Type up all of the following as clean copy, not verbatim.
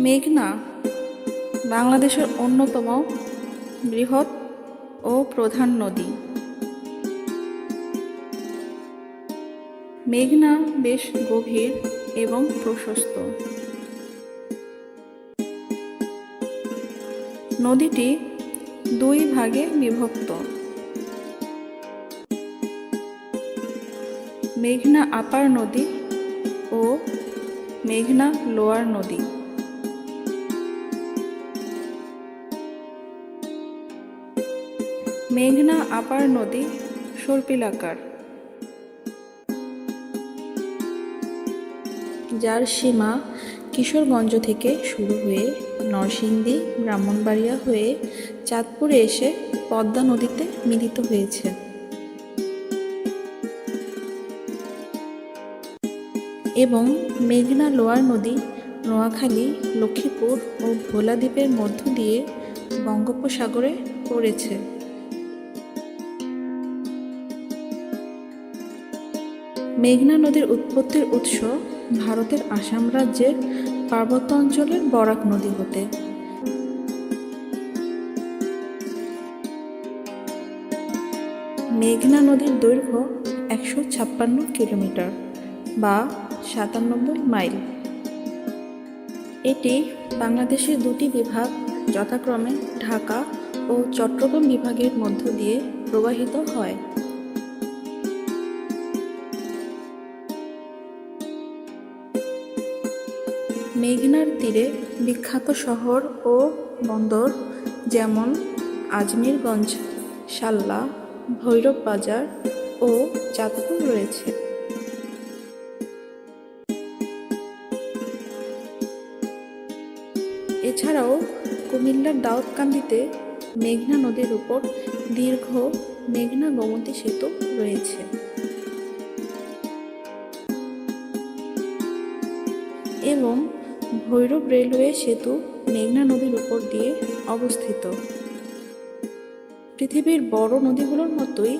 মেঘনা বাংলাদেশের অন্যতম বৃহৎ ও প্রধান নদী। মেঘনা বেশ গভীর এবং প্রশস্ত। নদীটি দুই ভাগে বিভক্ত: মেঘনা আপার নদী ও মেঘনা লোয়ার নদী। মেঘনা আপার নদী সর্পিলাকার, যার সীমা কিশোরগঞ্জ থেকে শুরু হয়ে নরসিংদী, ব্রাহ্মণবাড়িয়া হয়ে চাঁদপুরে এসে পদ্মা নদীতে মিলিত হয়েছে। এবং মেঘনা লোয়ার নদী নোয়াখালী, লক্ষ্মীপুর ও ভোলা দ্বীপের মধ্য দিয়ে বঙ্গোপসাগরে পড়েছে। মেঘনা নদীর উৎপত্তির উৎস ভারতের আসাম রাজ্যের পার্বত্য অঞ্চলের বরাক নদী হতে। মেঘনা নদীর দৈর্ঘ্য 156 কিলোমিটার বা 97 মাইল। এটি বাংলাদেশের দুটি বিভাগ যথাক্রমে ঢাকা ও চট্টগ্রাম বিভাগের মধ্য দিয়ে প্রবাহিত হয়। মেঘনার তীরে বিখ্যাত শহর ও বন্দর যেমন আজমিরগঞ্জ, সাল্লা, ভৈরব বাজার ও চাঁদপুর রয়েছে। এছাড়াও কুমিল্লার দাউদকান্দিতে মেঘনা নদীর উপর দীর্ঘ মেঘনা গোমতী সেতু রয়েছে। এবং ভৈরব রেলওয়ে সেতু মেঘনা নদীর উপর দিয়ে অবস্থিত। পৃথিবীর বড় নদীগুলোর মতোই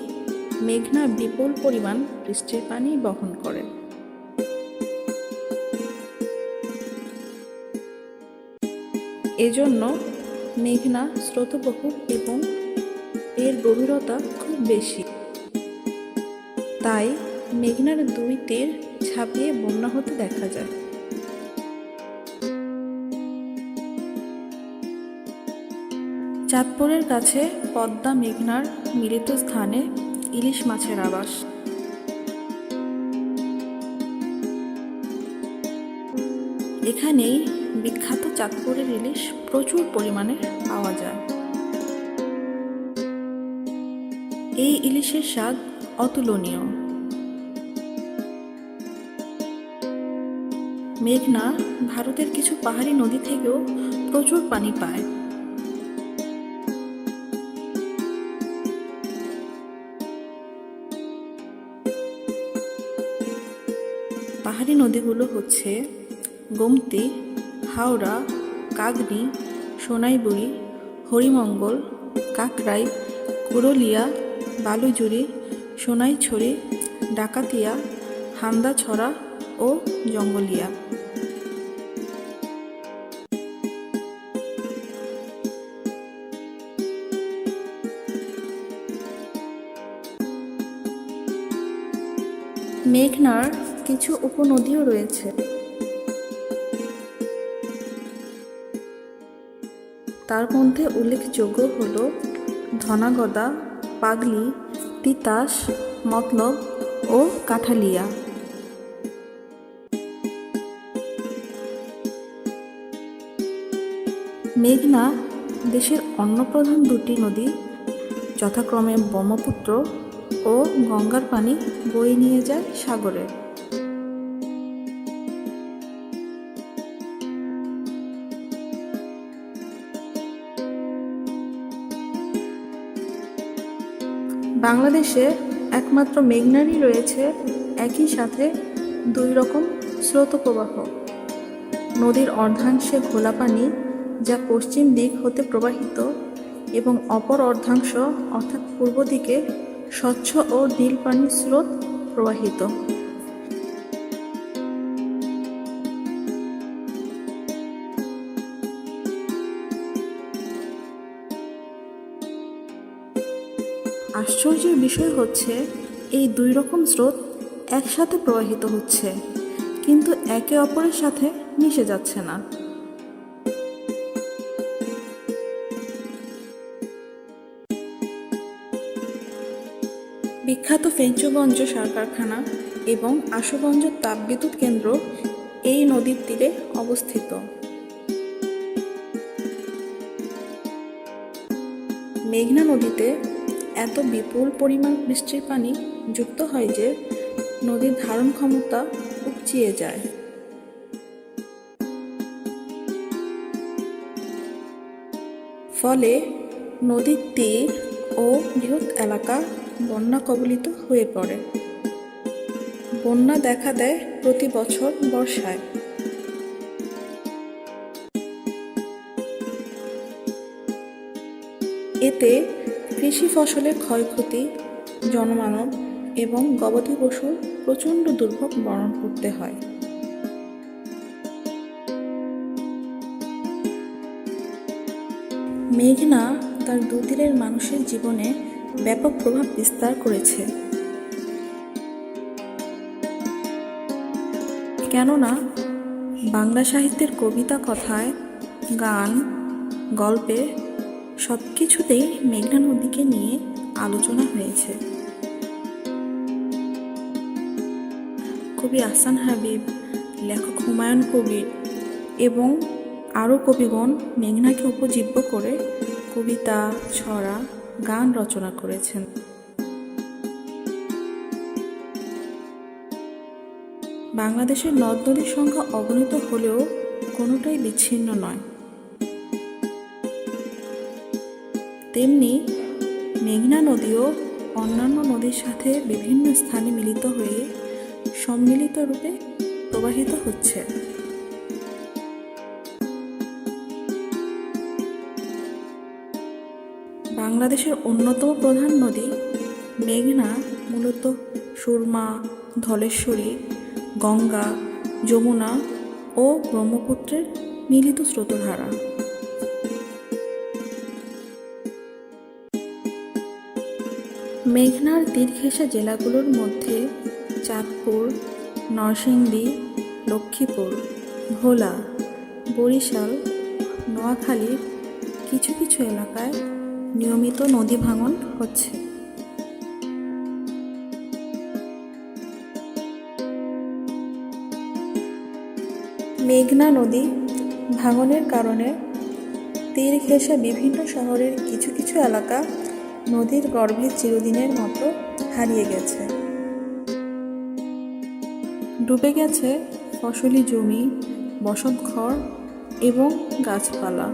মেঘনা বিপুল পরিমাণ বৃষ্টির পানি বহন করে। এজন্য মেঘনা স্রোতবহুল এবং এর গভীরতা খুব বেশি। তাই মেঘনার দুই তীর ছাপিয়ে বন্যা হতে দেখা যায়। চাঁদপুরের কাছে পদ্মা মেঘনার মিলিত স্থানে ইলিশ মাছের আবাস। এখানেই বিখ্যাত চাঁদপুরের ইলিশ প্রচুর পরিমাণে পাওয়া যায়। এই ইলিশের স্বাদ অতুলনীয়। মেঘনা ভারতের কিছু পাহাড়ি নদী থেকেও প্রচুর পানি পায়। পাহাড়ি নদীগুলো হচ্ছে গোমতী, হাওড়া, কাগনি, সোনাইবুড়ি, হরিমঙ্গল, কাকরাই, কুরলিয়া, বালুজুড়ি, সোনাইছড়ি, ডাকাতিয়া, হান্দাছড়া ও জঙ্গলিয়া। মেঘনার কিছু উপনদীও রয়েছে। তার মধ্যে উল্লেখযোগ্য হল ধনাগদা, পাগলি, তিতাস, মতলব ও কাঠালিয়া। মেঘনা দেশের অন্য প্রধান দুটি নদী যথাক্রমে ব্রহ্মপুত্র ও গঙ্গার পানি বয়ে নিয়ে যায় সাগরে। বাংলাদেশে একমাত্র মেঘনারই রয়েছে একই সাথে দুই রকম স্রোতপ্রবাহ। নদীর অর্ধাংশে ঘোলা পানি যা পশ্চিম দিক হতে প্রবাহিত এবং অপর অর্ধাংশ অর্থাৎ পূর্ব দিকে স্বচ্ছ ও নীল পানির স্রোত প্রবাহিত। আশ্চর্যের বিষয় হচ্ছে এই দুই রকম স্রোত একসাথে প্রবাহিত হচ্ছে, কিন্তু একে অপরের সাথে মিশে যাচ্ছে না। বিখ্যাত ফেঞ্চুগঞ্জ সার কারখানা এবং আশুগঞ্জ তাপবিদ্যুৎ কেন্দ্র এই নদীর তীরে অবস্থিত। মেঘনা নদীতে এত বিপুল পরিমাণ বৃষ্টির পানি যুক্ত হয় যে নদীর ধারণ ক্ষমতা উপচিয়ে যায়। ফলে নদীর তীর ও বৃহৎ এলাকা বন্যা কবলিত হয়ে পড়ে। বন্যা দেখা দেয় প্রতি বছর বর্ষায়। এতে কৃষি ফসলের ক্ষয়ক্ষতি, জনমানব এবং গবাদি পশুর প্রচণ্ড দুর্ভোগ বরণ করতে হয়। মেঘনা তার দুতীরের মানুষের জীবনে ব্যাপক প্রভাব বিস্তার করেছে। কেননা বাংলা সাহিত্যের কবিতা, কথায়, গান, গল্পে সব কিছুতেই মেঘনা নদীকে নিয়ে আলোচনা হয়েছে। কবি আহসান হাবীব, লেখক হুমায়ুন কবির এবং আরও কবিগণ মেঘনাকে উপজীব্য করে কবিতা, ছড়া, গান রচনা করেছেন। বাংলাদেশের নদ নদীর সংখ্যা অগণিত হলেও কোনোটাই বিচ্ছিন্ন নয়। তেমনি মেঘনা নদীও অন্যান্য নদীর সাথে বিভিন্ন স্থানে মিলিত হয়ে সম্মিলিত রূপে প্রবাহিত হচ্ছে। বাংলাদেশের অন্যতম প্রধান নদী মেঘনা মূলত সুরমা, ধলেশ্বরী, গঙ্গা, যমুনা ও ব্রহ্মপুত্রের মিলিত স্রোতধারা। মেঘনার তীর ঘেঁষা জেলাগুলোর মধ্যে চাঁদপুর, নরসিংদী, লক্ষ্মীপুর, ভোলা, বরিশাল, নোয়াখালীর কিছু কিছু এলাকায় নিয়মিত নদী ভাঙন হচ্ছে। মেঘনা নদী ভাঙনের কারণে তীর ঘেঁষা বিভিন্ন শহরের কিছু কিছু এলাকা নদীর গর্ভে চিরদিনের মতো হারিয়ে গেছে। ডুবে গেছে ফসলি জমি, বসতঘর এবং গাছপালা।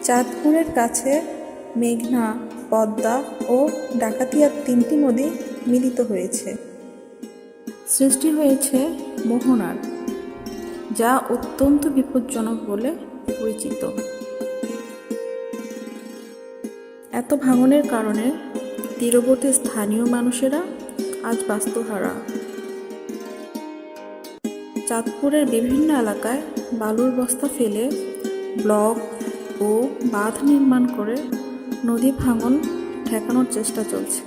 চাঁদপুরের কাছে মেঘনা, পদ্মা ও ডাকাতিয়া তিনটি নদী মিলিত হয়েছে। সৃষ্টি হয়েছে মোহনার, যা অত্যন্ত বিপজ্জনক বলে পরিচিত। এত ভাঙনের কারণে তীরবর্তী স্থানীয় মানুষেরা আজ বাস্তুহারা। চাঁদপুরের বিভিন্ন এলাকায় বালুর বস্তা ফেলে ব্লক ও বাঁধ নির্মাণ করে নদী ভাঙন ঠেকানোর চেষ্টা চলছে।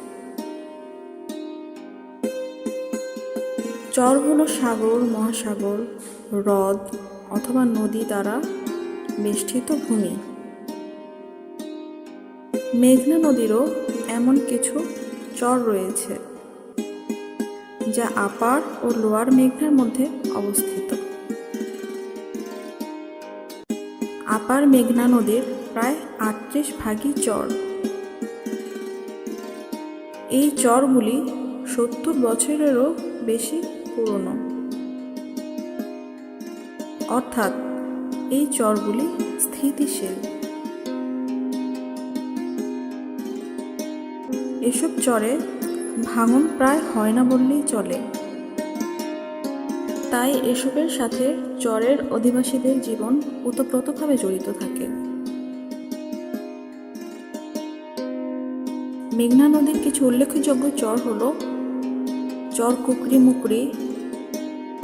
চর হলো সাগর, মহাসাগর, হ্রদ অথবা নদী দ্বারা বেষ্টিত ভূমি। মেঘনা নদীরও এমন কিছু চর রয়েছে যা আপার ও লোয়ার মেঘনার মধ্যে অবস্থিত। আপার মেঘনা নদীর প্রায় ৩৮ ভাগই চর। এই চরগুলি ৭০ বছরেরও বেশি পুরনো, অর্থাৎ এই চরগুলি স্থিতিশীল। এসব চরে ভাঙন প্রায় হয় না বললেই চলে। তাই এসবের সাথে চরের অধিবাসীদের জীবন ওতপ্রোতভাবে জড়িত থাকে। মেঘনা নদীর কিছু উল্লেখযোগ্য চর হল চর কুকরি মুকরি,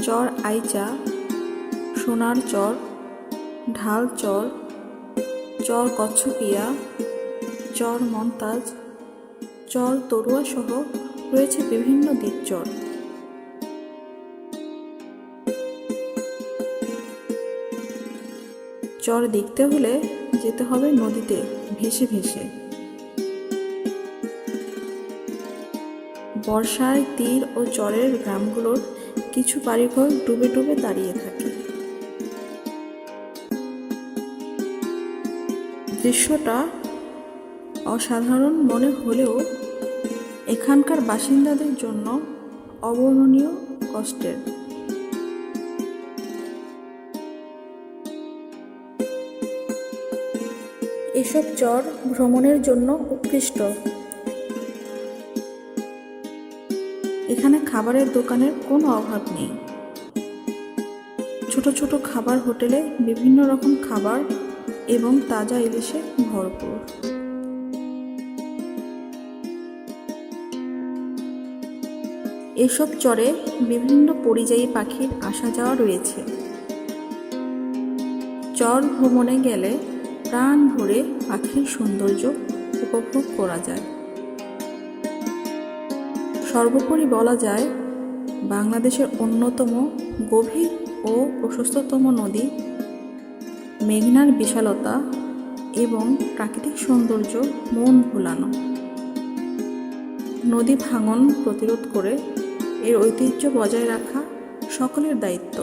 চর আইচা, সোনার চর, ঢাল চর, চর কচ্ছপিয়া, চর মন্তাজ, চর তরুয়া সহ রয়েছে বিভিন্ন দ্বীপচর। চর দেখতে হলে যেতে হবে নদীতে ভেসে ভেসে। বর্ষায় তীর ও চরের গ্রামগুলোর কিছু বাড়িঘর ডুবে ডুবে দাঁড়িয়ে থাকে। দৃশ্যটা অসাধারণ মনে হলেও এখানকার বাসিন্দাদের জন্য অবর্ণনীয় কষ্টের। এসব চর ভ্রমণের জন্য উৎকৃষ্ট। এখানে খাবারের দোকানের কোনো অভাব নেই। ছোট ছোট খাবার হোটেলে বিভিন্ন রকম খাবার এবং তাজা ইলিশে ভরপুর। এসব চরে বিভিন্ন পরিযায়ী পাখির আসা যাওয়া রয়েছে। চর ভ্রমণে গেলে প্রাণ ভরে পাখির সৌন্দর্য উপভোগ করা যায়। সর্বোপরি বলা যায়, বাংলাদেশের অন্যতম গভীর ও প্রশস্ততম নদী মেঘনার বিশালতা এবং প্রাকৃতিক সৌন্দর্য মন ভোলানো। নদী ভাঙন প্রতিরোধ করে এর ঐতিহ্য বজায় রাখা সকলের দায়িত্ব।